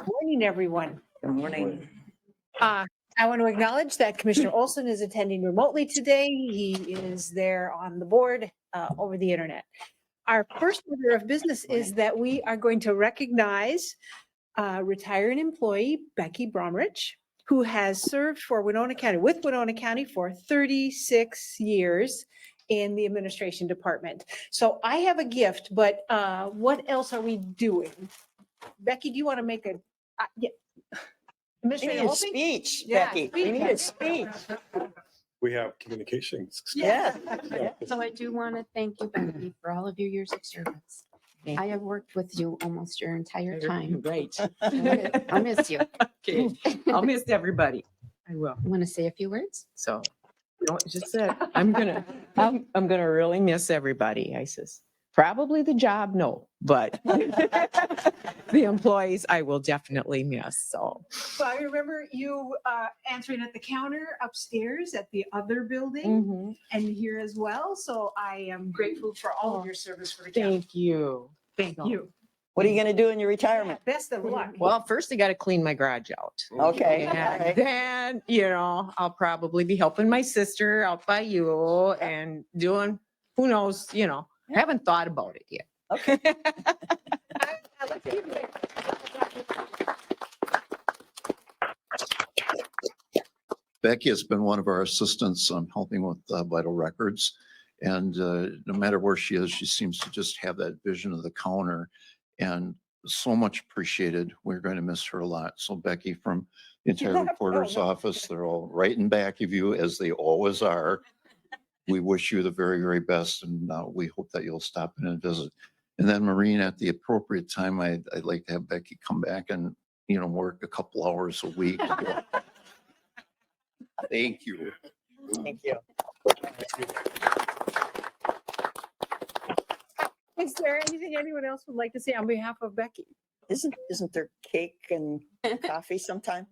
Morning, everyone. Good morning. I want to acknowledge that Commissioner Olson is attending remotely today. He is there on the board over the internet. Our first order of business is that we are going to recognize retired employee Becky Bromrich, who has served for Winona County, with Winona County for 36 years in the administration department. So I have a gift, but what else are we doing? Becky, do you want to make a, yeah. We need Administrator a Holpe? speech, Yeah, Becky. speech. We need a speech. We have communications. Yeah. So I do want to thank you, Becky, for all of your years of service. I have worked with you almost your entire time. Great. I'll miss you. Okay. I'll miss everybody. I will. Want to say a few words? So, you know, just said, I'm gonna really miss everybody. I says, probably the job, no, but the employees I will definitely miss. So, So I remember you answering at the counter upstairs at the other building and here as well. So I am grateful for all of your service for the county. thank you. Thank you. What are you gonna do in your retirement? Best of luck. Well, first I got to clean my garage out. Okay. all And right. then, you know, I'll probably be helping my sister out by you and doing, who knows, you know, I haven't thought about it yet. Okay. Let's keep it. Becky has been one of our assistants on helping with vital records. And no matter where she is, she seems to just have that vision of the counter and so much appreciated. We're going to miss her a lot. So Becky, from the entire reporter's office, they're all right in back of you as they always are. We wish you the very, very best, and we hope that you'll stop in and visit. And then Maureen, at the appropriate time, I'd like to have Becky come back and, you know, work a couple hours a week. Thank you. Thank you. Is there anything anyone else would like to say on behalf of Becky? Isn't there cake and coffee sometime?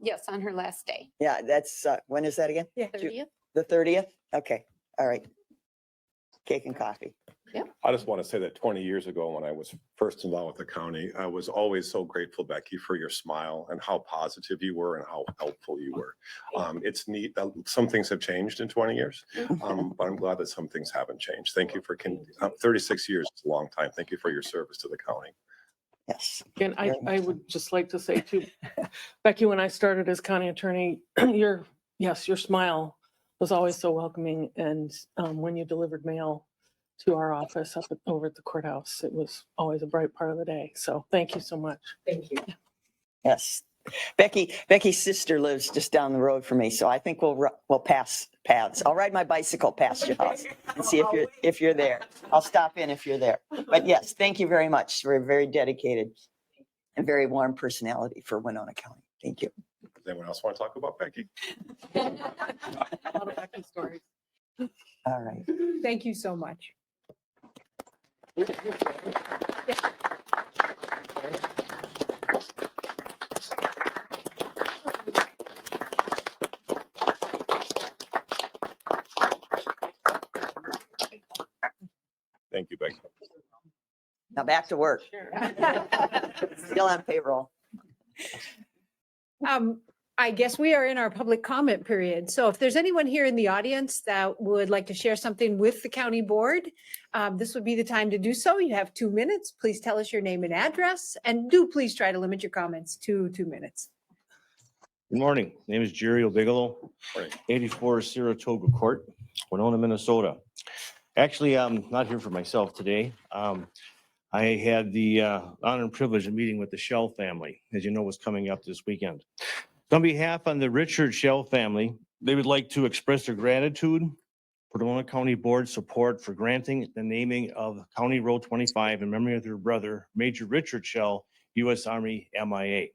Yes, on her last day, Yeah, that's, when is that again? Yeah. 30th. The 30th? Okay, all right. Cake and coffee. I just want to say that 20 years ago, when I was first involved with the county, I was always so grateful, Becky, for your smile and how positive you were and how helpful you were. It's neat that some things have changed in 20 years, but I'm glad that some things haven't changed. Thank you for 36 years. It's a long time. Thank you for your service to the county. Yes. And I Very would just like to say too, Becky, when I started as county attorney, your smile was always so welcoming. And when you delivered mail to our office over at the courthouse, it was always a bright part of the day. So thank you so much. Thank you. Yes. Becky's sister lives just down the road from me, so I think we'll pass paths. I'll ride my bicycle past your house and see if you're there. I'll stop in if you're there. But yes, thank you very much. We're very dedicated and very warm personality for Winona County. Thank you. Does anyone else want to talk about Becky? A lot of Becky stories. All right. Thank you so much. Thank you, Becky. Now back to work. Still on payroll. I guess we are in our public comment period. So if there's anyone here in the audience that would like to share something with the county board, this would be the time to do so. You have 2 minutes. Please tell us your name and address, and do please try to limit your comments to 2 minutes. Good morning. Name is Jerry Bigelow, Morning. 84 Saratoga Court, Winona, Minnesota. Actually, I'm not here for myself today. I had the honor and privilege of meeting with the Shell family, as you know, was coming up this weekend. So on behalf of the Richard Shell family, they would like to express their gratitude for the Winona County Board's support for granting the naming of County Road 25 in memory of their brother, Major Richard Shell, U.S. Army MIA.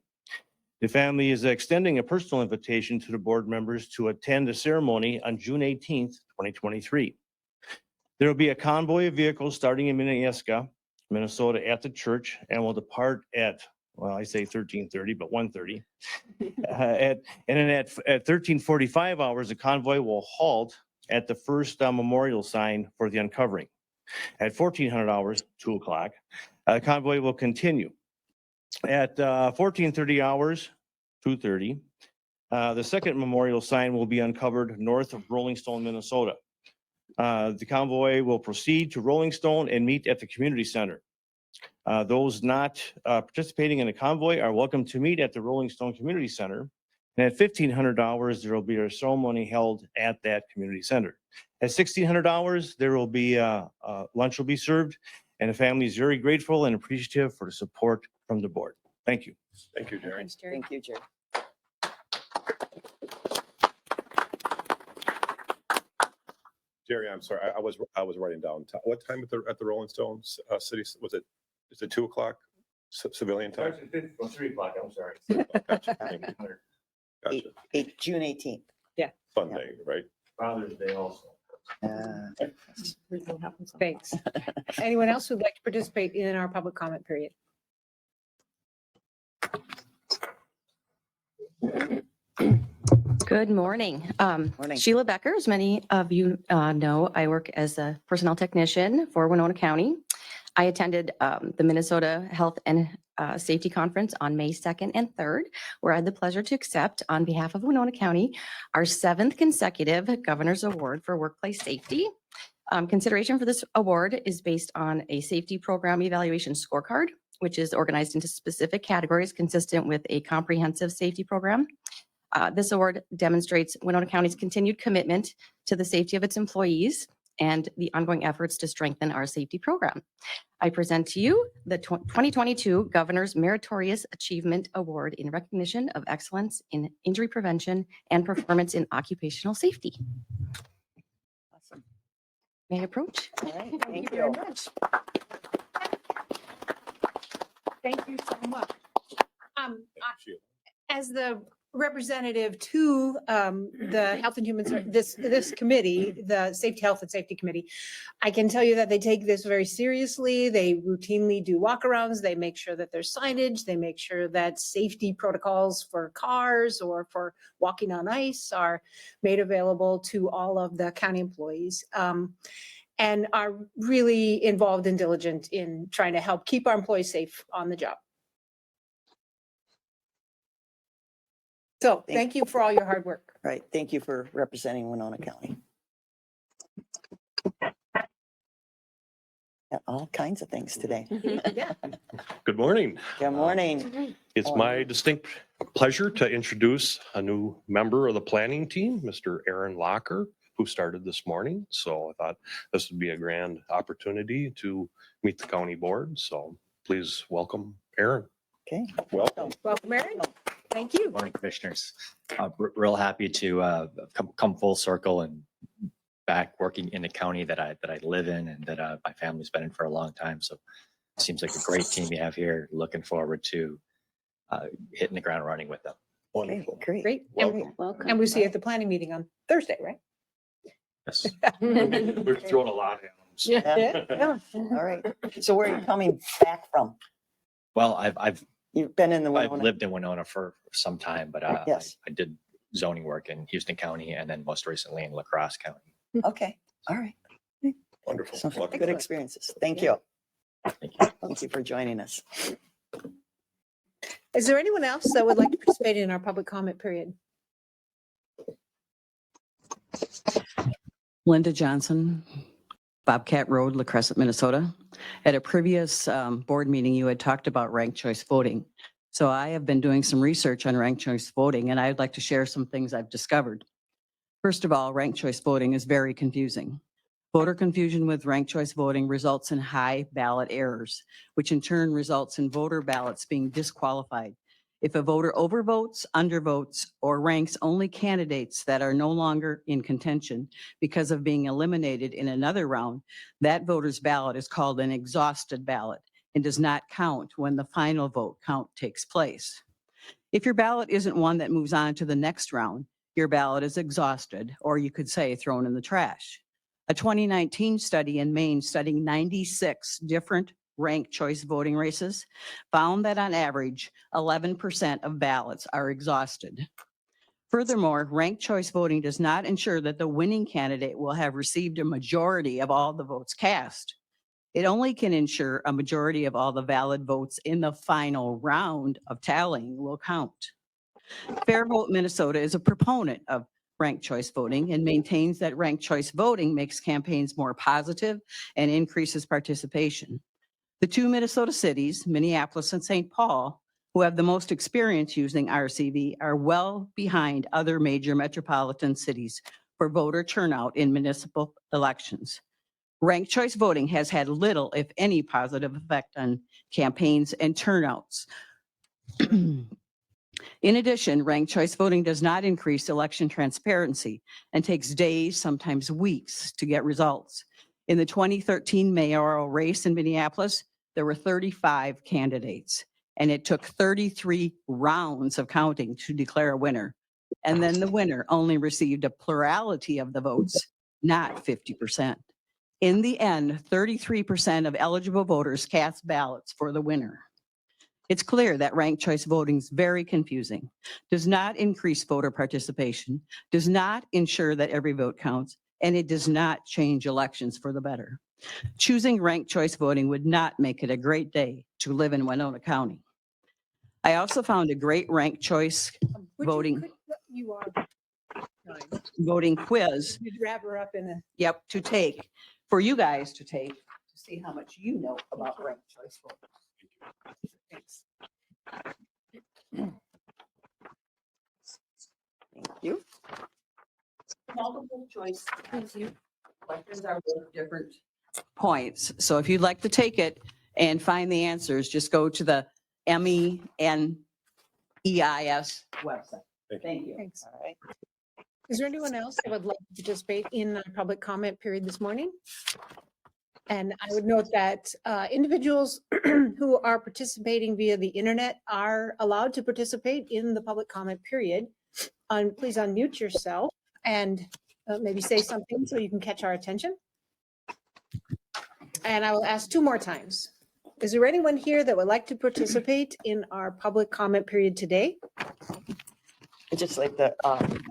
The family is extending a personal invitation to the board members to attend the ceremony on June 18th, 2023. There will be a convoy of vehicles starting in Minnehaska, Minnesota at the church and will depart at, well, I say 13:30, but 1:30. And then at 13:45 hours, the convoy will halt at the first memorial sign for the uncovering. At 1400 hours, 2 o'clock, the convoy will continue. At 14:30 hours, 2:30, the second memorial sign will be uncovered north of Rolling Stone, Minnesota. The convoy will proceed to Rolling Stone and meet at the community center. Those not participating in the convoy are welcome to meet at the Rolling Stone Community Center. And at $1,500, there will be a ceremony held at that community center. At $1,600, there will be lunch will be served, and the family is very grateful and appreciative for the support from the board. Thank you. Thank you, Jerry. Thanks, Jerry. Thank you, Jerry. Jerry, I'm sorry. I was writing down. What time at the Rolling Stones city? Was it, is it 2 o'clock civilian time? 3 o'clock, I'm sorry. Gotcha. Thank you. Gotcha. June 18th. Sunday, right? Father's Day also. Thanks. Anyone else who'd like to participate in our public comment period? Good morning. Morning. Sheila Becker, as many of you know, I work as a personnel technician for Winona County. I attended the Minnesota Health and Safety Conference on May 2nd and 3rd, where I had the pleasure to accept on behalf of Winona County our 7th consecutive Governor's Award for Workplace Safety. Consideration for this award is based on a safety program evaluation scorecard, which is organized into specific categories consistent with a comprehensive safety program. This award demonstrates Winona County's continued commitment to the safety of its employees and the ongoing efforts to strengthen our safety program. I present to you the 2022 Governor's Meritorious Achievement Award in recognition of excellence in injury prevention and performance in occupational safety. Awesome. May I approach? All right, Thank thank you very you. much. Thank you so much. Sheila. As the representative to the Health and Human, this committee, the Safety, Health and Safety Committee, I can tell you that they take this very seriously. They routinely do walkarounds. They make sure that there's signage. They make sure that safety protocols for cars or for walking on ice are made available to all of the county employees. And are really involved and diligent in trying to help keep our employees safe on the job. So thank you for all your hard work. Right, thank you for representing Winona County. Got all kinds of things today. Yeah. Good morning. Good morning. It's my distinct pleasure to introduce a new member of the planning team, Mr. Aaron Locker, who started this morning. So I thought this would be a grand opportunity to meet the county board. So please welcome Aaron. Okay, Welcome. Welcome, Aaron. Thank you. Morning, Commissioners. Real happy to come full circle and back working in the county that I live in and that my family's been in for a long time. So it seems like a great team you have here. Looking forward to hitting the ground running with them. okay, Wonderful. great. Great. Welcome. Welcome. And we see you at the planning meeting on Thursday, right? Yes. We're throwing a lot at them. Yeah. All right, so where are you coming back from? Well, I've You've been in the I've Winona. lived in Winona for some time, but Yes. I did zoning work in Houston County and then most recently in La Crosse County. Okay, all right. Wonderful. So Welcome. good experiences. Thank you. Thank you. Thank you for joining us. Is there anyone else that would like to participate in our public comment period? Linda Johnson, Bobcat Road, La Crescent, Minnesota. At a previous board meeting, you had talked about ranked choice voting. So I have been doing some research on ranked choice voting, and I'd like to share some things I've discovered. First of all, ranked choice voting is very confusing. Voter confusion with ranked choice voting results in high ballot errors, which in turn results in voter ballots being disqualified. If a voter overvotes, undervotes, or ranks only candidates that are no longer in contention because of being eliminated in another round, that voter's ballot is called an exhausted ballot and does not count when the final vote count takes place. If your ballot isn't one that moves on to the next round, your ballot is exhausted, or you could say thrown in the trash. A 2019 study in Maine studying 96 different ranked choice voting races found that on average, 11% of ballots are exhausted. Furthermore, ranked choice voting does not ensure that the winning candidate will have received a majority of all the votes cast. It only can ensure a majority of all the valid votes in the final round of tallying will count. Fair Vote Minnesota is a proponent of ranked choice voting and maintains that ranked choice voting makes campaigns more positive and increases participation. The two Minnesota cities, Minneapolis and St. Paul, who have the most experience using RCV, are well behind other major metropolitan cities for voter turnout in municipal elections. Ranked choice voting has had little, if any, positive effect on campaigns and turnouts. In addition, ranked choice voting does not increase election transparency and takes days, sometimes weeks, to get results. In the 2013 mayoral race in Minneapolis, there were 35 candidates, and it took 33 rounds of counting to declare a winner. And then the winner only received a plurality of the votes, not 50%. In the end, 33% of eligible voters cast ballots for the winner. It's clear that ranked choice voting is very confusing, does not increase voter participation, does not ensure that every vote counts, and it does not change elections for the better. Choosing ranked choice voting would not make it a great day to live in Winona County. I also found a great ranked choice voting voting quiz, You'd wrap her up in a. yep, to take, for you guys to take, to see how much you know about ranked choice voting. Thanks. Thank you. Multiple choice. Questions are worth different points. So if you'd like to take it and find the answers, just go to the MENEIS website. Thank you. Thanks. All right. Is there anyone else that would like to participate in the public comment period this morning? And I would note that individuals who are participating via the internet are allowed to participate in the public comment period. Please unmute yourself and maybe say something so you can catch our attention. And I will ask two more times. Is there anyone here that would like to participate in our public comment period today? I'd just like to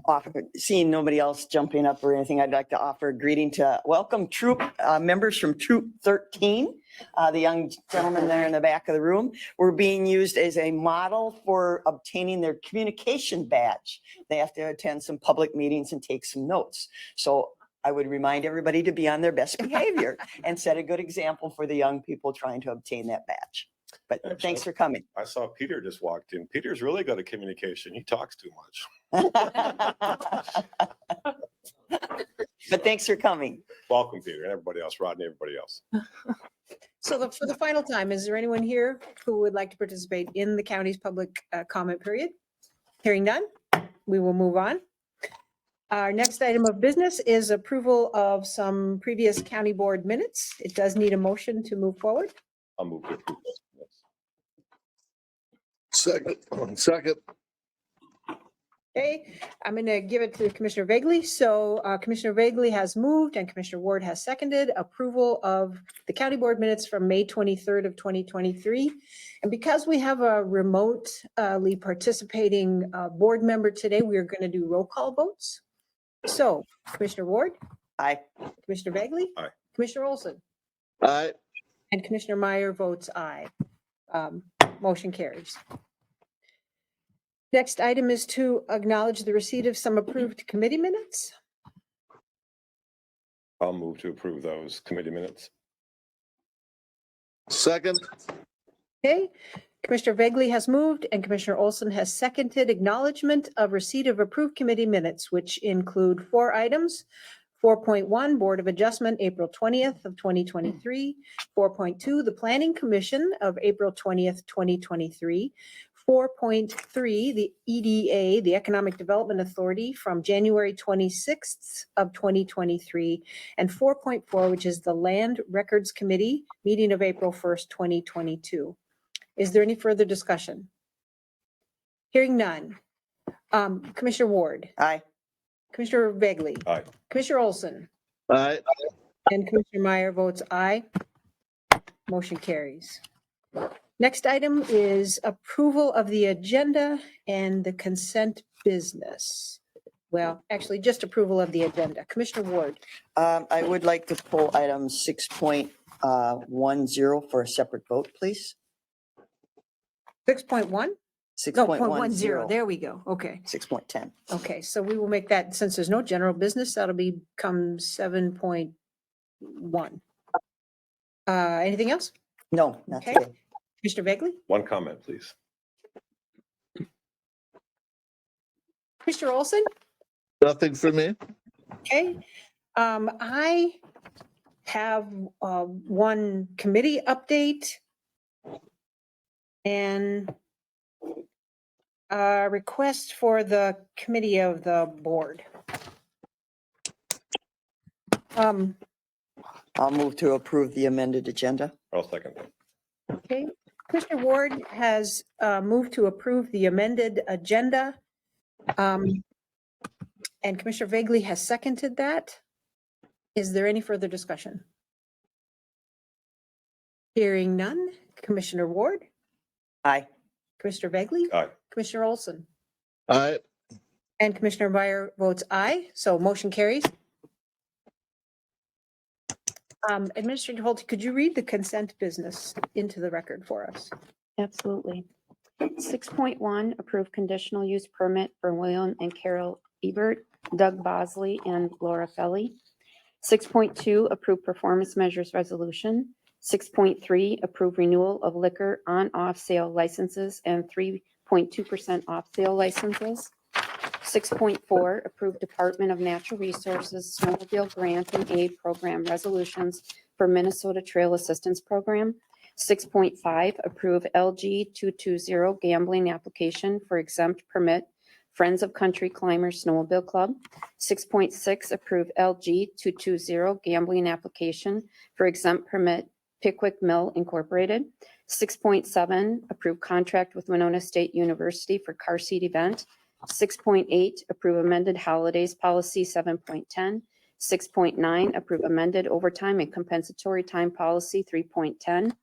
offer, seeing nobody else jumping up or anything, I'd like to offer a greeting to welcome troop members from Troop 13, the young gentleman there in the back of the room. We're being used as a model for obtaining their communication badge. They have to attend some public meetings and take some notes. So I would remind everybody to be on their best behavior and set a good example for the young people trying to obtain that badge. But thanks for coming. I saw Peter just walked in. Peter's really good at communication. He talks too much. But thanks for coming. Welcome, Peter, and everybody else, Rodney, everybody else. So for the final time, is there anyone here who would like to participate in the county's public comment period? Hearing none, we will move on. Our next item of business is approval of some previous county board minutes. It does need a motion to move forward. I'll move to approve. Second. Okay, I'm going to give it to Commissioner Vagley. So Commissioner Vagley has moved and Commissioner Ward has seconded approval of the county board minutes from May 23rd of 2023. And because we have a remotely participating board member today, we are going to do roll call votes. So Commissioner Ward? Aye. Commissioner Vagley? Aye. Commissioner Olson? Aye. And Commissioner Meyer votes aye. Motion carries. Next item is to acknowledge the receipt of some approved committee minutes. I'll move to approve those committee minutes. Second. Okay, Commissioner Vagley has moved and Commissioner Olson has seconded acknowledgement of receipt of approved committee minutes, which include 4 items. 4.1, Board of Adjustment, April 20th of 2023. 4.2, the Planning Commission of April 20th, 2023. 4.3, the EDA, the Economic Development Authority, from January 26th of 2023. And 4.4, which is the Land Records Committee, meeting of April 1st, 2022. Is there any further discussion? Hearing none. Commissioner Ward? Aye. Commissioner Vagley? Aye. Commissioner Olson? Aye. And Commissioner Meyer votes aye. Motion carries. Next item is approval of the agenda and the consent business. Well, actually, just approval of the agenda. Commissioner Ward? I would like to pull items 6.1 1-0 for a separate vote, please. 6.1? No, 0.10. 6.10, There we go. Okay. 6.10. Okay, so we will make that, since there's no general business, that'll become 7.1. Anything else? No, not Okay. today. Mr. Begley? One comment, please. Mr. Olson? Nothing for me. Okay. I have one committee update and a request for the committee of the board. I'll move to approve the amended agenda. I'll second that. Okay, Commissioner Ward has moved to approve the amended agenda. And Commissioner Vagley has seconded that. Is there any further discussion? Hearing none. Commissioner Ward, Aye. Commissioner Vagley, Aye. Commissioner Olson, Aye. and Commissioner Meyer votes aye, so motion carries. Administrator Holt, could you read the consent business into the record for us? Absolutely. 6.1, approve conditional use permit for William and Carol Ebert, Doug Bosley, and Laura Felly. 6.2, approve performance measures resolution. 6.3, approve renewal of liquor on/off sale licenses and 3.2% off sale licenses. 6.4, approve Department of Natural Resources snowmobile grant and aid program resolutions for Minnesota Trail Assistance Program. 6.5, approve LG 220 gambling application for exempt permit Friends of Country Climbers Snowmobile Club. 6.6, approve LG 220 gambling application for exempt permit Pickwick Mill Incorporated. 6.7, approve contract with Winona State University for car seat event. 6.8, approve amended holidays policy 7.10. 6.9, approve amended overtime and compensatory time policy 3.10.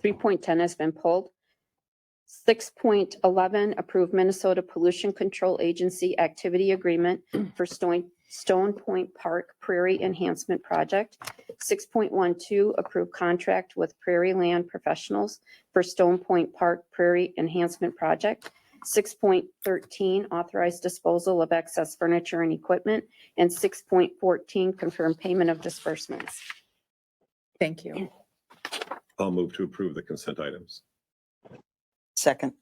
3.10 has been pulled. 6.11, approve Minnesota Pollution Control Agency activity agreement for Stone Point Park Prairie Enhancement Project. 6.12, approve contract with Prairie Land Professionals for Stone Point Park Prairie Enhancement Project. 6.13, authorize disposal of excess furniture and equipment. And 6.14, confirm payment of disbursements. Thank you. I'll move to approve the consent items. Second.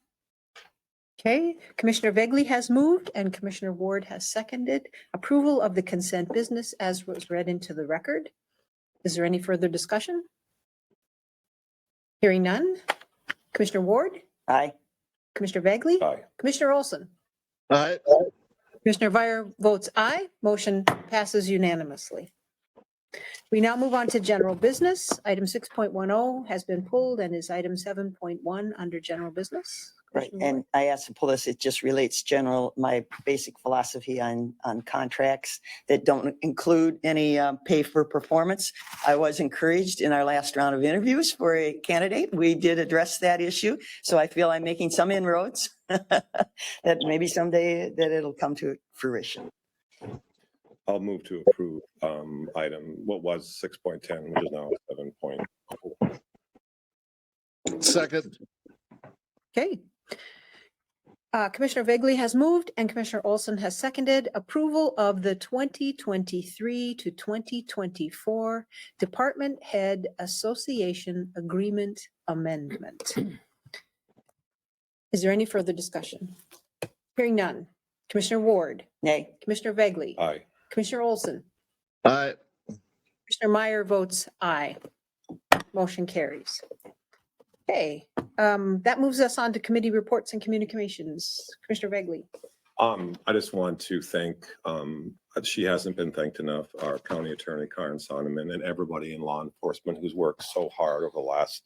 Okay, Commissioner Vagley has moved and Commissioner Ward has seconded approval of the consent business as was read into the record. Is there any further discussion? Hearing none. Commissioner Ward, Aye. Commissioner Vagley, Aye. Commissioner Olson, Aye. Commissioner Vire votes aye. Motion passes unanimously. We now move on to general business. Item 6.10 has been pulled and is item 7.1 under general business. Right, Commissioner Ward. and I asked to pull this, it just relates my basic philosophy on contracts that don't include any pay for performance. I was encouraged in our last round of interviews for a candidate. We did address that issue, so I feel I'm making some inroads that maybe someday that it'll come to fruition. I'll move to approve item, what was 6.10, which is now 7.4. Second. Okay. Commissioner Vagley has moved and Commissioner Olson has seconded approval of the 2023 to 2024 Department Head Association Agreement Amendment. Is there any further discussion? Hearing none. Commissioner Ward, Nay. Commissioner Vagley, Aye. Commissioner Olson, Aye. Commissioner Meyer votes aye. Motion carries. Okay, that moves us on to committee reports and communications. Commissioner Vagley. I just want to thank, she hasn't been thanked enough, our County Attorney Karen Sonneman and everybody in law enforcement who's worked so hard over the last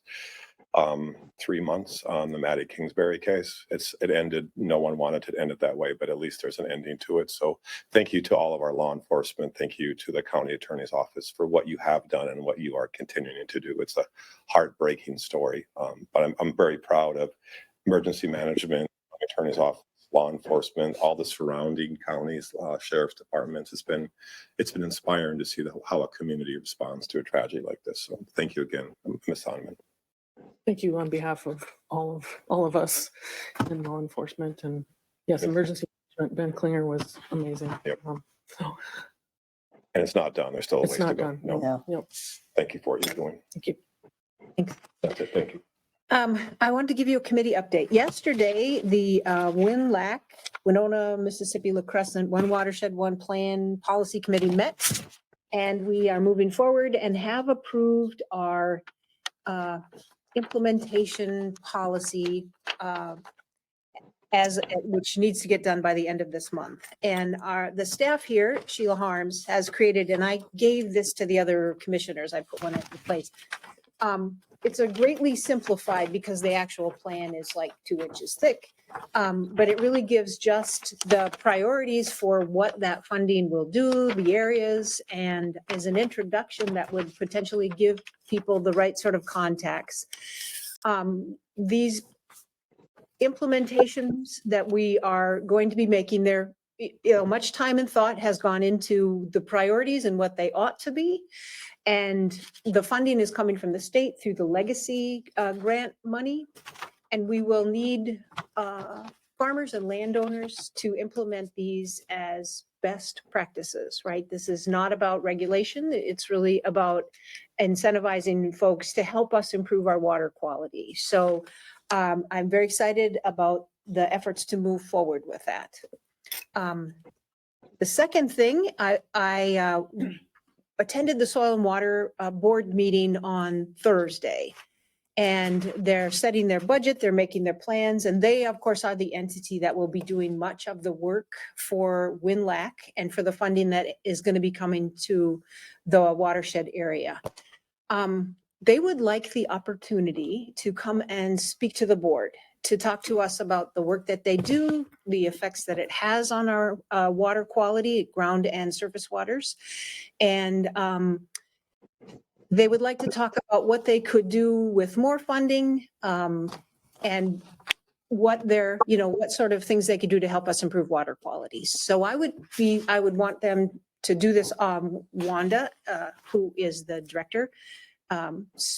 3 months on the Maddie Kingsbury case. It ended, no one wanted to end it that way, but at least there's an ending to it. So thank you to all of our law enforcement. Thank you to the County Attorney's Office for what you have done and what you are continuing to do. It's a heartbreaking story, but I'm very proud of emergency management, Attorney's Office, law enforcement, all the surrounding counties, sheriff's departments. It's been inspiring to see how a community responds to a tragedy like this. So thank you again, Ms. Sonneman. Thank you on behalf of all of us in law enforcement, and yes, Yes. emergency management. Ben Klinger was amazing. Yep. So And it's not done. There's still a it's ways to not go. done. No, Yeah. Yep. thank you for what you're doing. Thank you. That's it. Thank you. I wanted to give you a committee update. Yesterday, the WinLAC, Winona, Mississippi La Crescent, One Watershed, One Plan Policy Committee met. And we are moving forward and have approved our implementation policy which needs to get done by the end of this month. And the staff here, Sheila Harms, has created, and I gave this to the other commissioners, I put one in place. It's a greatly simplified because the actual plan is like 2 inches thick. But it really gives just the priorities for what that funding will do, the areas, and as an introduction that would potentially give people the right sort of contacts. These implementations that we are going to be making there, much time and thought has gone into the priorities and what they ought to be. And the funding is coming from the state through the legacy grant money. And we will need farmers and landowners to implement these as best practices, right? This is not about regulation. It's really about incentivizing folks to help us improve our water quality. So I'm very excited about the efforts to move forward with that. The second thing, I attended the Soil and Water Board meeting on Thursday. And they're setting their budget, they're making their plans, and they, of course, are the entity that will be doing much of the work for WinLAC and for the funding that is going to be coming to the watershed area. They would like the opportunity to come and speak to the board, to talk to us about the work that they do, the effects that it has on our water quality, ground and surface waters. And they would like to talk about what they could do with more funding and what what sort of things they could do to help us improve water quality. So I would want them to do this. Wanda, who is the director,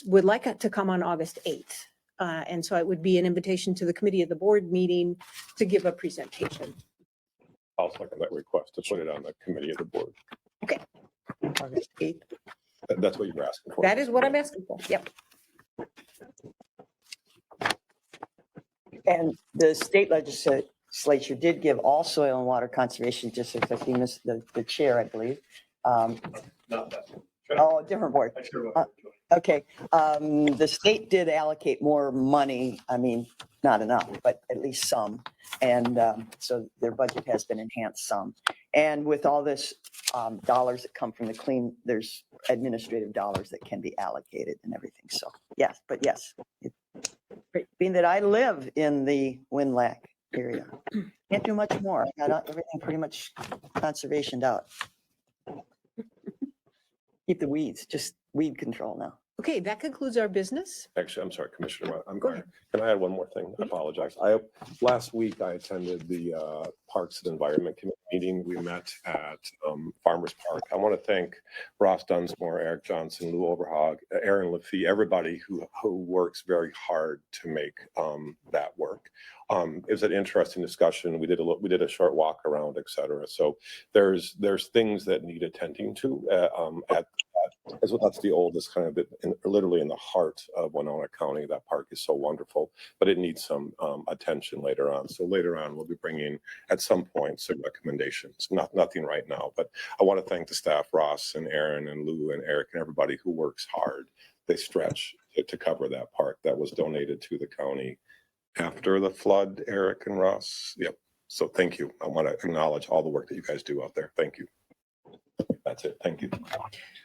would like to come on August 8th. And so it would be an invitation to the committee of the board meeting to give a presentation. I'll second that request to put it on the committee of the board. Okay. August 8th. That's what you were asking for. That is what I'm asking for. Yep. And the state legislature did give all soil and water conservation districts, I think the chair, I believe. Oh, different board. Okay. The state did allocate more money. I mean, not enough, but at least some. And so their budget has been enhanced some. And with all this dollars that come from the clean, there's administrative dollars that can be allocated and everything. So yes, being that I live in the WinLAC area, can't do much more. I got everything pretty much conservationed out. Keep the weeds, just weed control now. Okay, that concludes our business. Actually, I'm sorry, Commissioner. Go ahead. Can I add one more thing? I apologize. Last week I attended the Parks and Environment Committee meeting. We met at Farmers Park. I want to thank Ross Dunsmore, Eric Johnson, Lou Overhog, Aaron Lafee, everybody who works very hard to make that work. It was an interesting discussion. We did a short walk around, et cetera. So there's things that need attending to that's the oldest kind of literally in the heart of Winona County. That park is so wonderful, but it needs some attention later on. So later on, we'll be bringing at some point some recommendations. Nothing right now, but I want to thank the staff, Ross and Aaron and Lou and Eric and everybody who works hard. They stretch to cover that park that was donated to the county after the flood. Eric and Ross. Yep. So thank you. I want to acknowledge all the work that you guys do out there. Thank you. That's it. Thank you.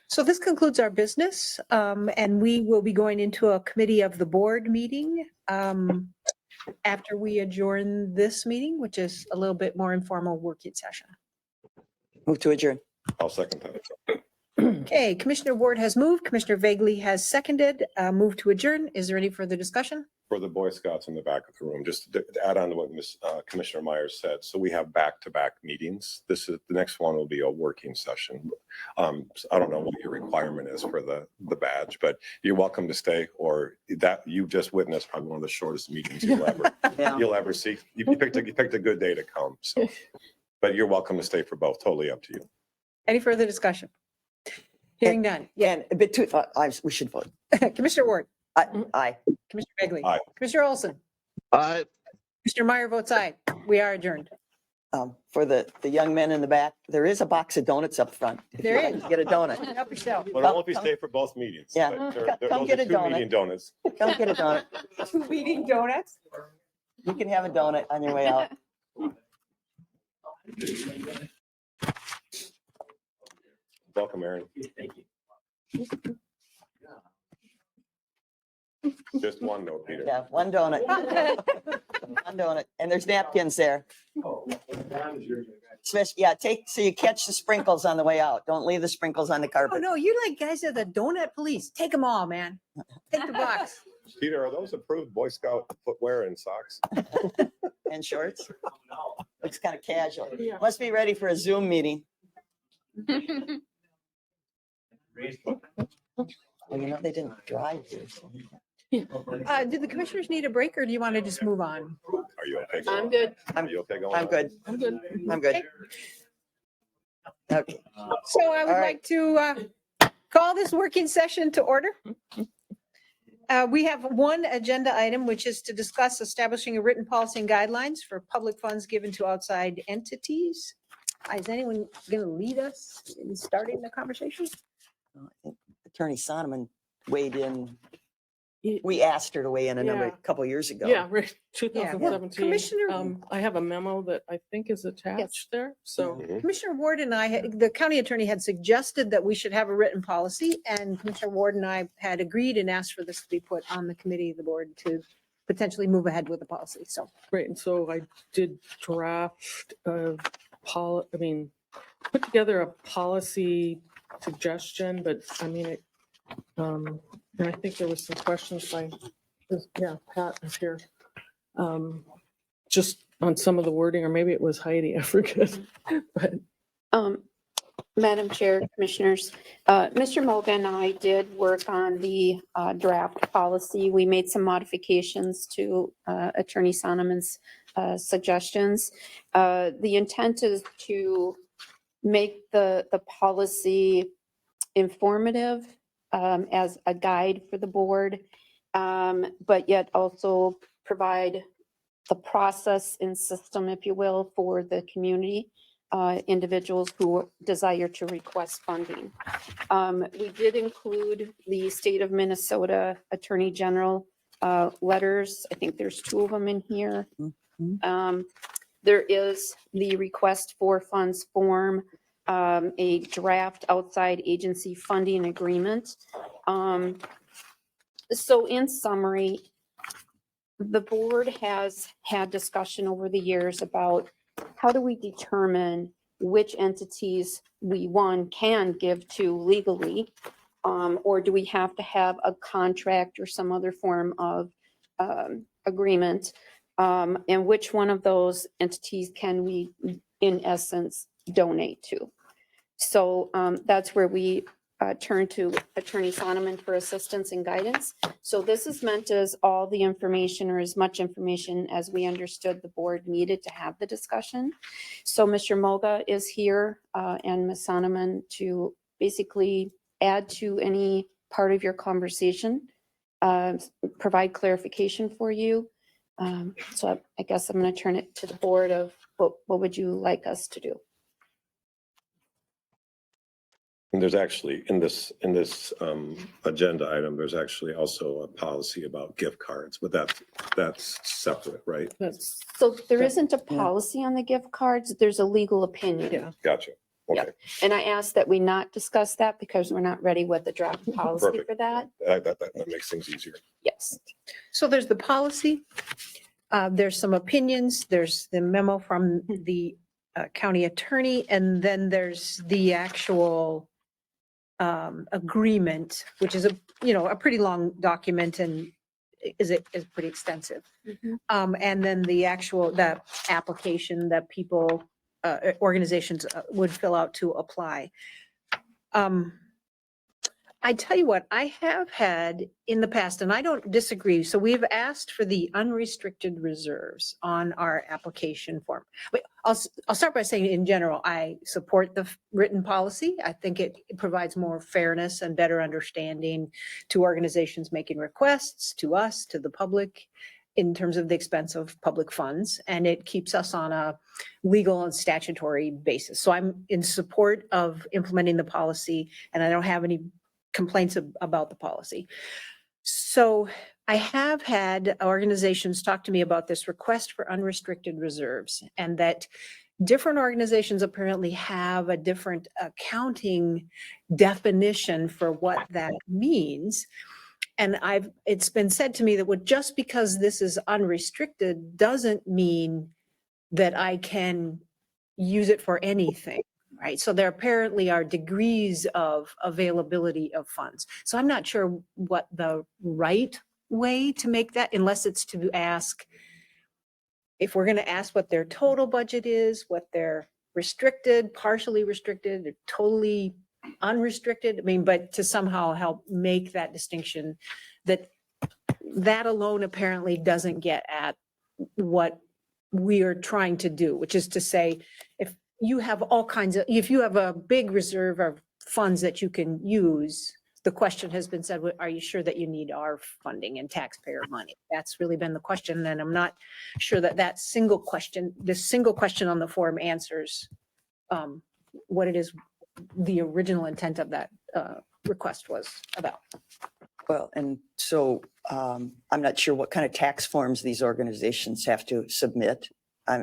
So this concludes our business, and we will be going into a committee of the board meeting after we adjourn this meeting, which is a little bit more informal working session. Move to adjourn. I'll second that. Okay, Commissioner Ward has moved, Commissioner Vagley has seconded, move to adjourn. Is there any further discussion? for the Boy Scouts in the back of the room, just to add on to what Commissioner Myers said. So we have back-to-back meetings. The next one will be a working session. So I don't know what your requirement is for the badge, but you're welcome to stay, or that you just witnessed probably one of the shortest meetings Yeah. you'll ever see. You picked a good day to come. So, but you're welcome to stay for both. Totally up to you. Any further discussion? Hearing none. Yeah, And we should vote. Commissioner Ward, Aye. Commissioner Begley. Aye. Commissioner Olson, Aye. Commissioner Meyer votes aye. We are adjourned. For the young men in the back, there is a box of donuts up front. If There you'd like is. to get a donut. Help yourself. But only if you stay for both meetings. Yeah. But Come those get are a two donut. meeting donuts. Come get a donut. 2 meeting donuts. You can have a donut on your way out. Welcome, Aaron. Just one though, Peter. Yeah, one donut. One donut. And there's napkins there. Especially, yeah, so you catch the sprinkles on the way out. Don't leave the sprinkles on the Oh, carpet. no, you're like guys at the donut police. Take them all, man. Take the box. Peter, are those approved Boy Scout footwear and socks? And shorts. Looks kind of casual. Yeah. Must be ready for a Zoom meeting. Well, you know, they didn't drive here. So. Did the commissioners need a break or do you want to just move on? Are you okay? I'm good. Are you okay going? I'm on? good. I'm good. I'm good. Okay. So I would All right. like to call this working session to order. We have one agenda item, which is to discuss establishing a written policy and guidelines for public funds given to outside entities. Is anyone going to lead us in starting the conversation? I think Attorney Sonoman weighed in. Ye- We asked her to weigh in a Yeah. couple years ago. Yeah, right, Yeah. 2017. Commissioner- I have a memo that I think is attached there, so. Mhm. Commissioner Ward and I, the county attorney had suggested that we should have a written policy, and Commissioner Ward and I had agreed and asked for this to be put on the committee of the board to potentially move ahead with the policy. So Great, and so I did draft put together a policy suggestion, but I mean, and I think there was some questions by, Pat is here. Just on some of the wording, or maybe it was Heidi, I forget. But Madam Chair, Commissioners, Mr. Moga and I did work on the draft policy. We made some modifications to Attorney Sonoman's suggestions. The intent is to make the policy informative as a guide for the board, but yet also provide the process and system, if you will, for the community, individuals who desire to request funding. We did include the state of Minnesota Attorney General letters. I think there's 2 of them in here. There is the request for funds form, a draft outside agency funding agreement. So in summary, the board has had discussion over the years about how do we determine which entities we, one, can give to legally, or do we have to have a contract or some other form of agreement? And which one of those entities can we, in essence, donate to? So that's where we turn to Attorney Sonoman for assistance and guidance. So this is meant as all the information or as much information as we understood the board needed to have the discussion. So Mr. Moga is here and Ms. Sonoman to basically add to any part of your conversation, provide clarification for you. So I guess I'm going to turn it to the board of what would you like us to do? And there's actually, in this agenda item, there's actually also a policy about gift cards, but that's separate, right? that's, So there isn't a policy on the gift cards, there's a legal opinion. yeah. Gotcha. Okay, And I asked that we not discuss that because we're not ready with the draft policy Perfect. for that. that makes things easier. Yes. So there's the policy, there's some opinions, there's the memo from the county attorney, and then there's the actual agreement, which is a pretty long document, and is pretty extensive. And then the application that people, organizations would fill out to apply. I tell you what, I have had in the past, and I don't disagree. So we've asked for the unrestricted reserves on our application form. But I'll start by saying in general, I support the written policy. I think it provides more fairness and better understanding to organizations making requests, to us, to the public, in terms of the expense of public funds. And it keeps us on a legal and statutory basis. So I'm in support of implementing the policy, and I don't have any complaints about the policy. So I have had organizations talk to me about this request for unrestricted reserves, and that different organizations apparently have a different accounting definition for what that means. And it's been said to me that just because this is unrestricted doesn't mean that I can use it for anything. Right. So there apparently are degrees of availability of funds. So I'm not sure what the right way to make that, unless it's to ask, if we're going to ask what their total budget is, what their restricted, partially restricted, or totally unrestricted. I mean, but to somehow help make that distinction, that alone apparently doesn't get at what we are trying to do, which is to say, if you have if you have a big reserve of funds that you can use, the question has been said, are you sure that you need our funding and taxpayer money? That's really been the question. And I'm not sure that this single question on the form answers what it is the original intent of that request was about. Well, and so I'm not sure what kind of tax forms these organizations have to submit.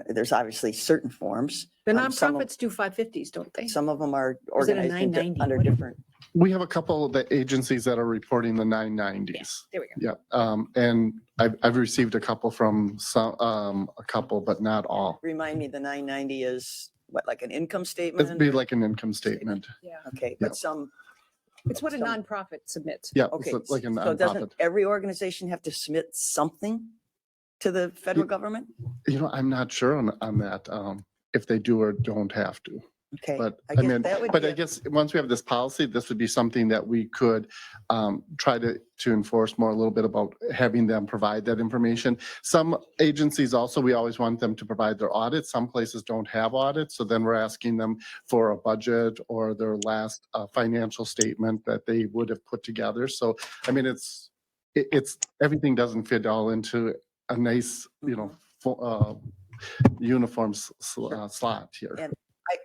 There's obviously certain forms. The Some of- nonprofits do 550s, don't they? Some of them are Is it a organized 990? under different. We have a couple of the agencies that are reporting the 990s. There we go. Yeah, and I've received a couple from a couple, but not all. Remind me, the 990 is what, like an income It'd statement? be like an income statement. Yeah. Okay, Yeah. but some. It's what a some- nonprofit submits. Yeah, Okay, it's like a so doesn't nonprofit. every organization have to submit something to the federal government? I'm not sure on that, if they do or don't have to. Okay. But I I guess mean, that would but be I a- guess once we have this policy, this would be something that we could try to enforce more a little bit about having them provide that information. Some agencies also, we always want them to provide their audits. Some places don't have audits. So then we're asking them for a budget or their last financial statement that they would have put together. So, I mean, it's everything doesn't fit all into a nice, uniform slot here. And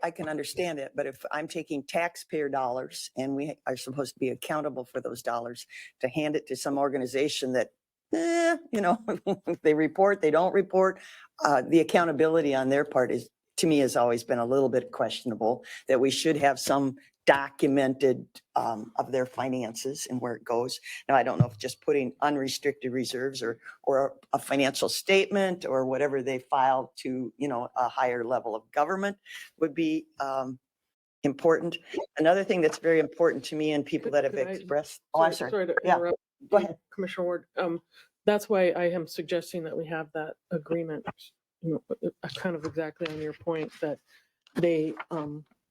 I can understand it, but if I'm taking taxpayer dollars and we are supposed to be accountable for those dollars, to hand it to some organization that, they report, they don't report, the accountability on their part to me, has always been a little bit questionable, that we should have some documented of their finances and where it goes. Now, I don't know if just putting unrestricted reserves or a financial statement or whatever they file to, a higher level of government would be important. Another thing that's very important to me and people that have Could I- expressed. Oh, I'm sorry. Sorry to Yeah, interrupt. go ahead. Commissioner Ward. That's why I am suggesting that we have that agreement, kind of exactly on your point, that they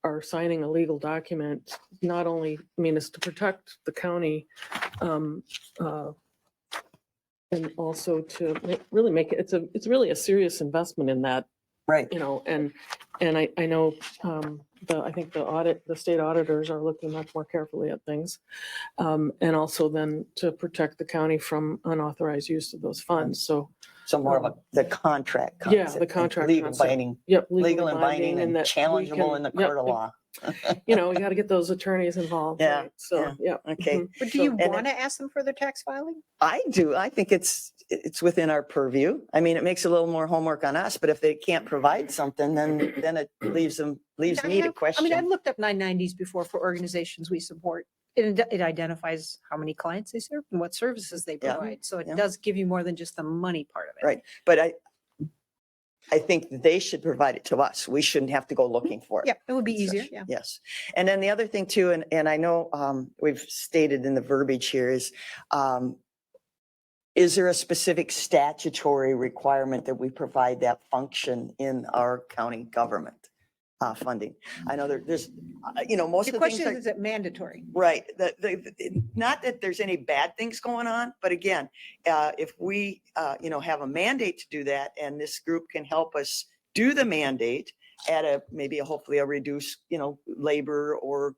are signing a legal document, not only, is to protect the county, and also to really make it, it's really a serious investment in that. Right. And I know, I think the state auditors are looking much more carefully at things. And also then to protect the county from unauthorized use of those funds. So, more of the contract. Yeah, concept, the contract Legal concept. binding, yep. legal and binding and that we challengeable can- in the yep, court of law. You got to get those attorneys involved. Yeah, right? So, yeah. Okay. mhm. But do you and want to ask them for their tax filing? I do. I think it's within our purview. I mean, it makes a little more homework on us, but if they can't provide something, then it leaves me to question. I've looked up 990s before for organizations we support. It identifies how many clients they serve and what services they Yeah, provide. So it yeah. does give you more than just the money part of it. Right. But I think they should provide it to us. We shouldn't have to go looking for it. Yeah, it would be and such. easier. Yeah. Yes. And then the other thing too, and I know we've stated in the verbiage here is Is there a specific statutory requirement that we provide that function in our county government funding? I know there's, most The of the things question are. is it mandatory? Right. Not that there's any bad things going on, but again, if we, have a mandate to do that and this group can help us do the mandate at hopefully a reduced, labor or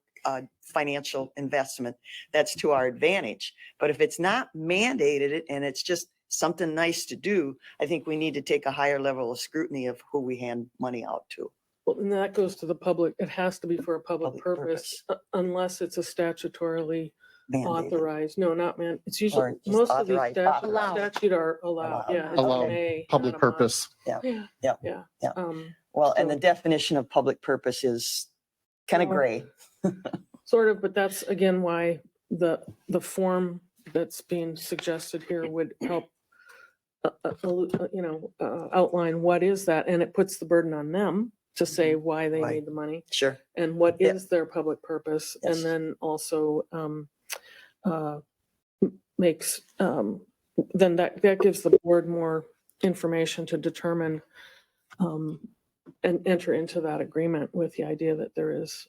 financial investment, that's to our advantage. But if it's not mandated and it's just something nice to do, I think we need to take a higher level of scrutiny of who we hand money out to. Well, and that goes to the public. It has to be for a public Public purpose unless it's a statutorily Mandated. authorized. No, not man. It's Or usually, just most of these authorized, authorized. statute are allowed. Yeah. it's Allowed, an A, public not a must. purpose. Yeah. Yeah. Yeah. Yeah. Yeah. Um, Well, and the So- definition of public purpose is kind of Well, gray. Sort of, but that's again why the form that's being suggested here would help outline what is that, and it puts the burden on them to say why they Right. need the money Sure. and what Yeah. is their public purpose, Yes. and then also makes then that gives the board more information to determine and enter into that agreement with the idea that there is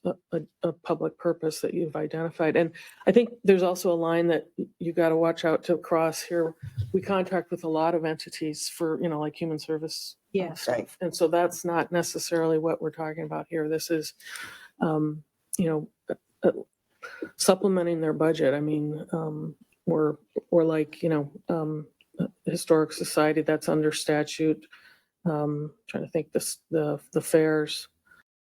a public purpose that you've identified. And I think there's also a line that you got to watch out to cross here. We contract with a lot of entities for, like human service Yeah. stuff. Right. And so that's not necessarily what we're talking about here. This is, supplementing their budget. I mean, we're like, historic society that's under statute. Trying to think the fairs.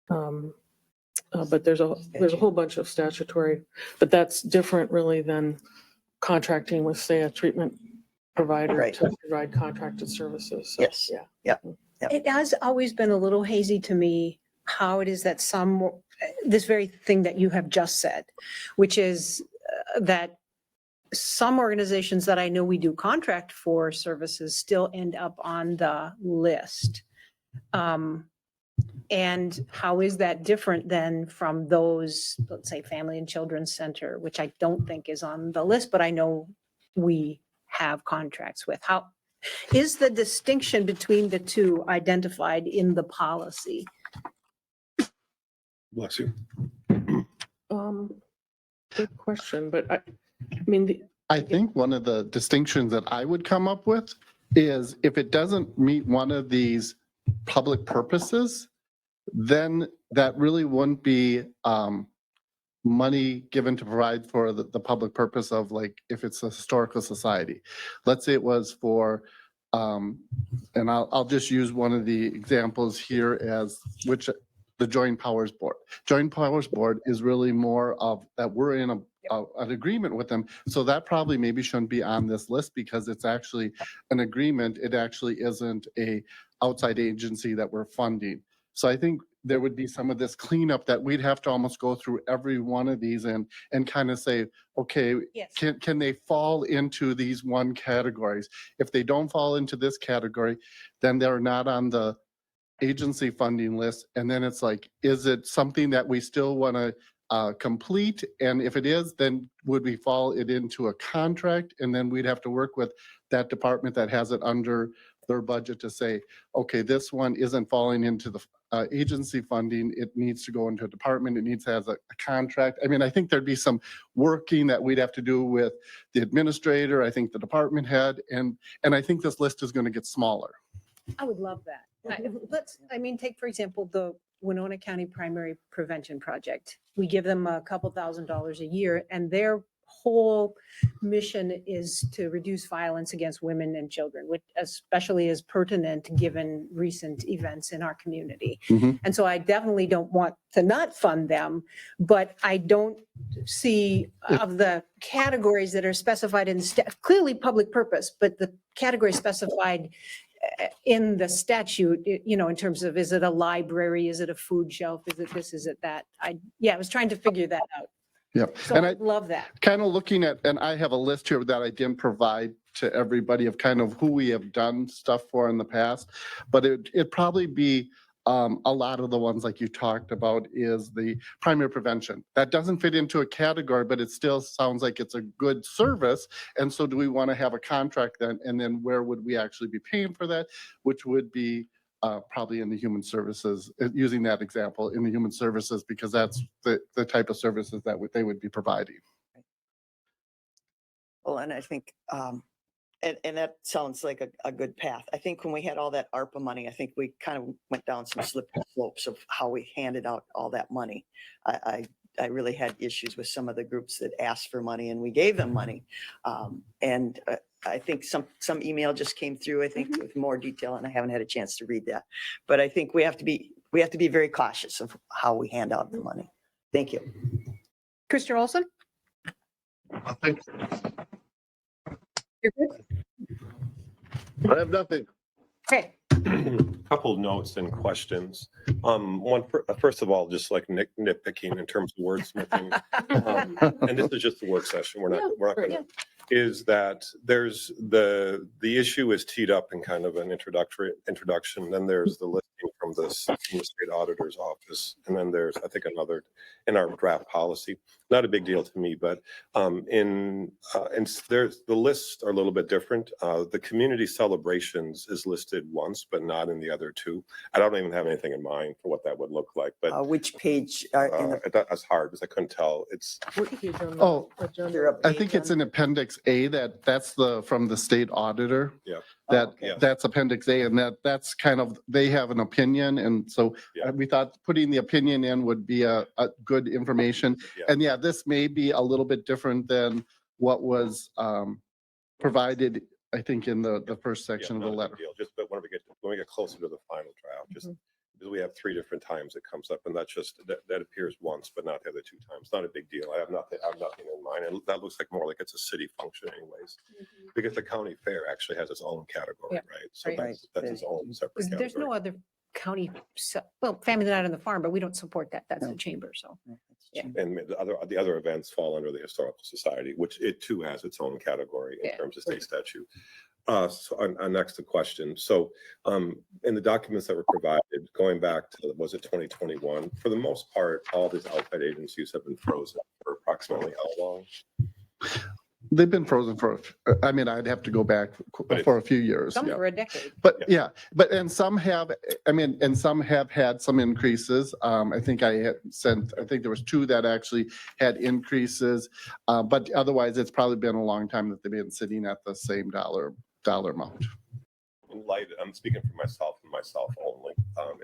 But there's a whole bunch of statutory, but that's different really than contracting with, say, a treatment provider Right. to provide contracted services. So, Yes. Yeah. Yep. It has always been a little hazy to me how it is that this very thing that you have just said, which is that some organizations that I know we do contract for services still end up on the list. And how is that different than from those, let's say, Family and Children's Center, which I don't think is on the list, but I know we have contracts with? How is the distinction between the two identified in the policy? Bless you. Good question, but I mean, I think one of the distinctions that I would come up with is if it doesn't meet one of these public purposes, then that really wouldn't be money given to provide for the public purpose of, like, if it's a historical society. Let's say it was for, and I'll just use one of the examples here as which the Joint Powers Board. Joint Powers Board is really more of that we're in an agreement with them. So that probably maybe shouldn't be on this list because it's actually an agreement. It actually isn't a outside agency that we're funding. So I think there would be some of this cleanup that we'd have to almost go through every one of these and kind of say, okay, Yes. can they fall into these one categories? If they don't fall into this category, then they're not on the agency funding list. And then it's like, is it something that we still want to complete? And if it is, then would we fall it into a contract? And then we'd have to work with that department that has it under their budget to say, okay, this one isn't falling into the agency funding. It needs to go into a department. It needs to have a contract. I mean, I think there'd be some working that we'd have to do with the administrator, I think the department head, and I think this list is going to get smaller. I would love that. Take, for example, the Winona County Primary Prevention Project. We give them a couple $1,000s a year, and their whole mission is to reduce violence against women and children, which especially is pertinent given recent events in our community. Mhm. And so I definitely don't want to not fund them, but I don't see of the categories that are specified in, clearly public purpose, but the category specified in the statute, in terms of, is it a library? Is it a food shelf? Is it this? Is it that? I was trying to figure that out. Yep. So And I I love that. kind of looking at, and I have a list here that I didn't provide to everybody of kind of who we have done stuff for in the past, but it'd probably be a lot of the ones like you talked about is the primary prevention. That doesn't fit into a category, but it still sounds like it's a good service. And so do we want to have a contract then? And then where would we actually be paying for that? Which would be probably in the human services, using that example in the human services, because that's the type of services that they would be providing. Well, and I think, and that sounds like a good path. I think when we had all that ARPA money, I think we kind of went down some slippery slopes of how we handed out all that money. I really had issues with some of the groups that asked for money and we gave them money. And I think some email just came through, I think with more detail, and I haven't had a chance to read that. But I think we have to be very cautious of how we hand out the money. Thank you. Commissioner Olson? Nothing. You're good? I have nothing. Okay. Couple of notes and questions. First of all, just like nitpicking in terms of wordsmithing. And this is just the work session. We're not gonna, is that there's the issue is teed up in kind of an introduction. Then there's the listing from the state auditor's office. And then there's, I think, another in our draft policy. Not a big deal to me, but there's the lists are a little bit different. The community celebrations is listed once, but not in the other two. I don't even have anything in mind for what that would look like, but Which page? In the, that's hard because I couldn't tell. It's Oh, agenda? I think it's in Appendix A, that's from the state auditor. Yeah. That's Appendix A, and that's kind of, they have an opinion, and so Yeah. we thought putting the opinion in would be a good information. Yeah. And yeah, this may be a little bit different than what was provided, I think, in the first section of the not a big letter. deal. Just but when we get closer to the final draft, just because we have 3 different times it comes up, and that's just that appears once, but not the other 2 times. Not a big deal. I have nothing in mind, and that looks like more like it's a city function, anyways. Because the county fair actually has its own category, Yeah. right? So Right. that's its own separate category. There's no other county, well, Family Not on the Farm, but we don't support that. That's the chamber, so. Yeah. And the other events fall under the Historical Society, which it too has its own category in Yeah. terms of state statute. So on next to question. So in the documents that were provided, going back to, was it 2021? For the most part, all these outside agencies have been frozen for approximately how long? They've been frozen I'd have to go back for a few years. Some yeah. for a decade. But and some have, and some have had some increases. I think there was 2 that actually had increases. But otherwise, it's probably been a long time that they've been sitting at the same dollar amount. In light, I'm speaking for myself and myself only.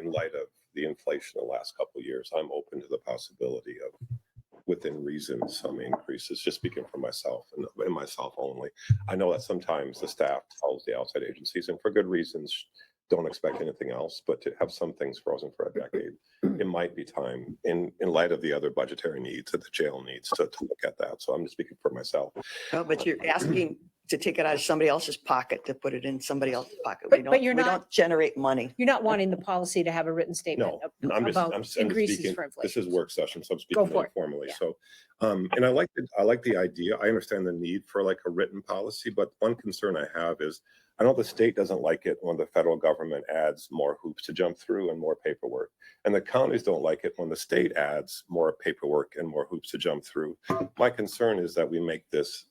In light of the inflation the last couple of years, I'm open to the possibility of, within reason, some increases, just speaking for myself and myself only. I know that sometimes the staff tells the outside agencies, and for good reasons, don't expect anything else, but to have some things frozen for a decade, it might be time in light of the other budgetary needs that the jail needs to look at that. So I'm just speaking for myself. No, but you're asking to take it out of somebody else's pocket to put it in somebody else's pocket. But We you're don't not- generate money. You're not wanting the policy to have a written statement No, I'm about just increases speaking, for this inflation. is work session, so I'm Go speaking for it. informally. Yeah. So, and I like the idea. I understand the need for like a written policy, but one concern I have is I know the state doesn't like it when the federal government adds more hoops to jump through and more paperwork. And the counties don't like it when the state adds more paperwork and more hoops to jump through. My concern is that we make this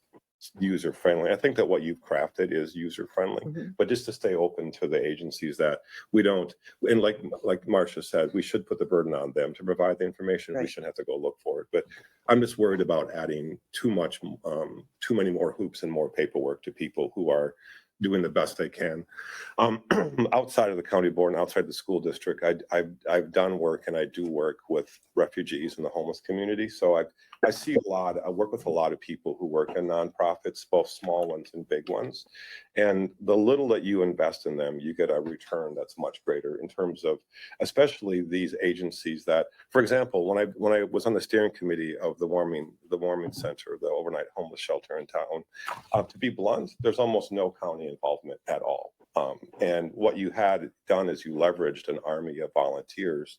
user friendly. I think that what you've crafted is user friendly, but just to stay open to the agencies that we don't, and like Marcia said, we should put the burden on them to provide the information. We Right. shouldn't have to go look for it. But I'm just worried about adding too many more hoops and more paperwork to people who are doing the best they can. Outside of the county board and outside the school district, I've done work, and I do work with refugees in the homeless community. So I work with a lot of people who work in nonprofits, both small ones and big ones. And the little that you invest in them, you get a return that's much greater in terms of, especially these agencies that, for example, when I was on the steering committee of the Warming Center, the overnight homeless shelter in town, to be blunt, there's almost no county involvement at all. And what you had done is you leveraged an army of volunteers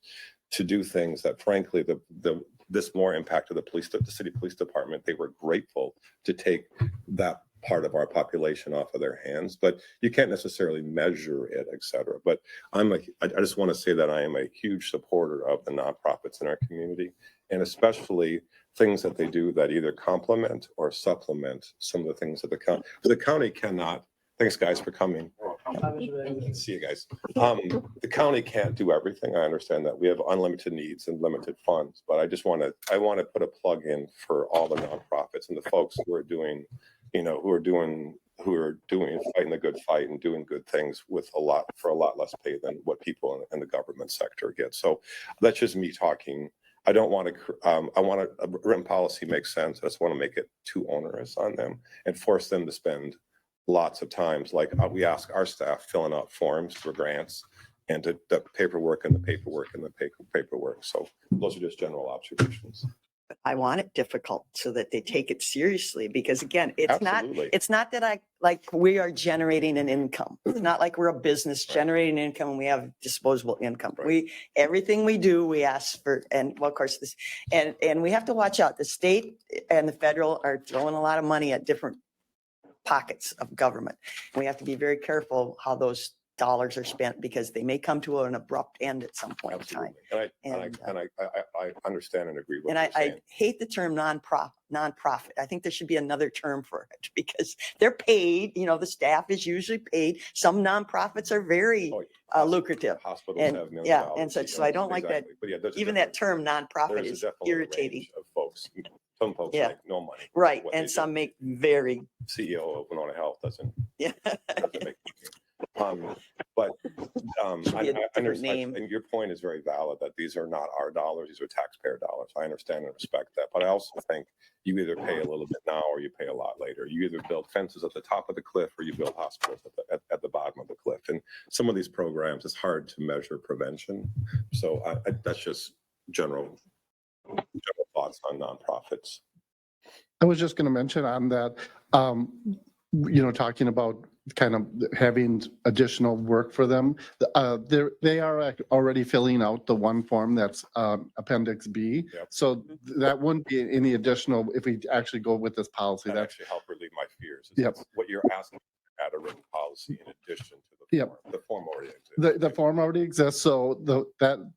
to do things that, frankly, this more impacted the city police department. They were grateful to take that part of our population off of their hands, but you can't necessarily measure it, et cetera. But I just want to say that I am a huge supporter of the nonprofits in our community, and especially things that they do that either complement or supplement some of the things that the county cannot. Thanks, guys, for coming. See you guys. The county can't do everything. I understand that we have unlimited needs and limited funds, but I want to put a plug in for all the nonprofits and the folks who are doing, fighting the good fight and doing good things for a lot less pay than what people in the government sector get. So that's just me talking. I don't want to, a written policy makes sense. I just want to make it too onerous on them and force them to spend lots of times, like we ask our staff filling out forms for grants and the paperwork and the paperwork and the paperwork. So those are just general observations. I want it difficult so that they take it seriously, because again, it's Absolutely. not that we are generating an income. It's not like we're a business generating income and we have disposable income. Right. Everything we do, we ask for, and well, of course and we have to watch out. The state and the federal are throwing a lot of money at different pockets of government. We have to be very careful how those dollars are spent, because they may come to an abrupt end at some point in time. Absolutely. And I understand and agree with And what you're I saying. hate the term nonprofit. I think there should be another term for it, because they're paid, the staff is usually paid. Some nonprofits are very lucrative. Hospitals And have millions yeah, of and dollars, such. So I don't like that. exactly. But yeah, there's a Even that difference. term nonprofit There's is definitely a irritating. range of folks. Some folks Yeah. make no money. Right. What they And do. some make very, CEO of Winona Health doesn't yeah. make but Should I be a different understand, name. and your point is very valid, that these are not our dollars, these are taxpayer dollars. I understand and respect that, but I also think you either pay a little bit now or you pay a lot later. You either build fences at the top of the cliff or you build hospitals at the bottom of the cliff. And some of these programs, it's hard to measure prevention. So that's just general thoughts on nonprofits. I was just going to mention on that, talking about kind of having additional work for them. They are already filling out the one form that's Appendix B. Yep. So that wouldn't be any additional if we actually go with this policy. That That's actually help relieve my fears. Yep. What you're asking, add a written policy in addition to the Yep. form. The form already exists. the form already exists, so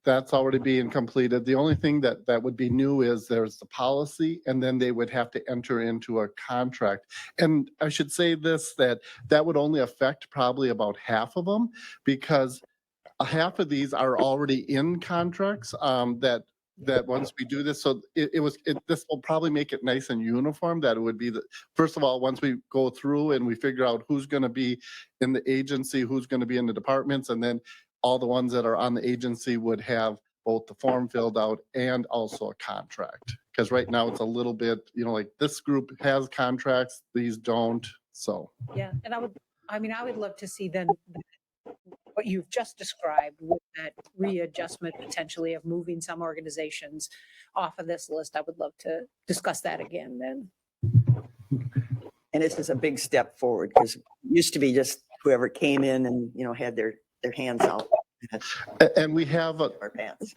that's already being completed. The only thing that would be new is there's the policy, and then they would have to enter into a contract. And I should say this, that would only affect probably about half of them, because half of these are already in contracts, that once we do this, so this will probably make it nice and uniform, that it would be first of all, once we go through and we figure out who's going to be in the agency, who's going to be in the departments, and then all the ones that are on the agency would have both the form filled out and also a contract. Because right now it's a little bit, like this group has contracts, these don't, so. Yeah, and I would love to see then what you've just described with that readjustment potentially of moving some organizations off of this list. I would love to discuss that again then. And this is a big step forward, because it used to be just whoever came in and, had their hands out. And we have, Our pants.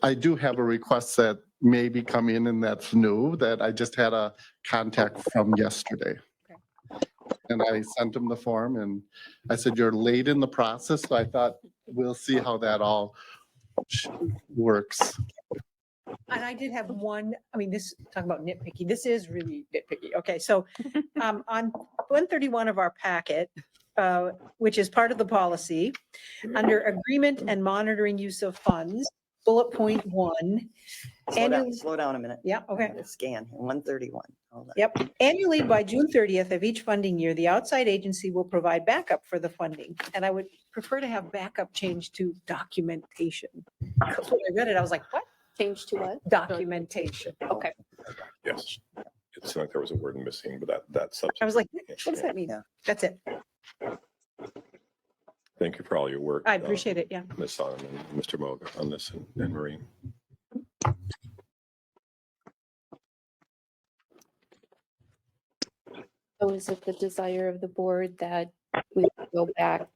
I do have a request that may be coming in that's new, that I just had a contact from yesterday. And I sent him the form and I said, you're late in the process. So I thought, we'll see how that all works. And I did have one, talking about nitpicky, this is really nitpicky. Okay, so on 131 of our packet, which is part of the policy, under agreement and monitoring use of funds, bullet point 1. Slow down a minute. Yeah, okay. Scan 131. Hold on. Yep. Annually, by June 30th of each funding year, the outside agency will provide backup for the funding. And I would prefer to have backup changed to documentation. Because when I read it, I was like, what? Change to what? Documentation. Okay. Yes. It seemed like there was a word missing, but that subject. I was like, what does that mean? Yeah. That's it. Thank you for all your work. I appreciate it. Yeah. Ms. Sonnet and Mr. Moga on this, and Marie. So is it the desire of the board that we go back,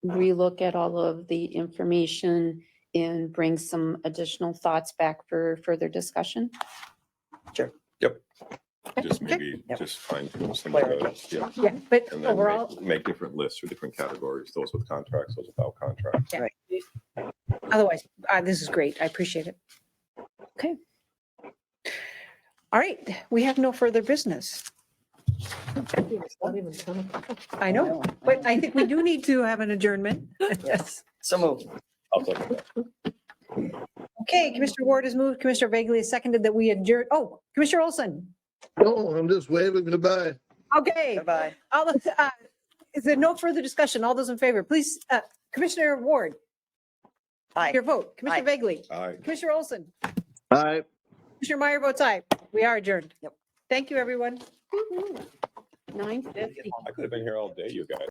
relook at all of the information and bring some additional thoughts back for further discussion? Sure. Yep. Just Okay. maybe, Yep. just fine tune some of Clarity. those, yeah. Yeah, but And then overall, make different lists for different categories, those with contracts, those without contracts. otherwise, this is great. I appreciate it. Okay. All right, we have no further business. It's not even 10 o'clock. I know, but I think we do need to have an adjournment. Yes, so move. I'll second that. Okay, Commissioner Ward has moved, Commissioner Bagley has seconded that we adjourn. Oh, Commissioner Olson. No, I'm just waving goodbye. Okay. Bye-bye. All those, is there no further discussion? All those in favor, please, Commissioner Ward, Aye. your vote. Commissioner Aye. Bagley, Aye. Commissioner Olson, All right. Commissioner Meyer votes aye. We are adjourned. Yep. Thank you, everyone. 9:50. I could have been here all day, you guys.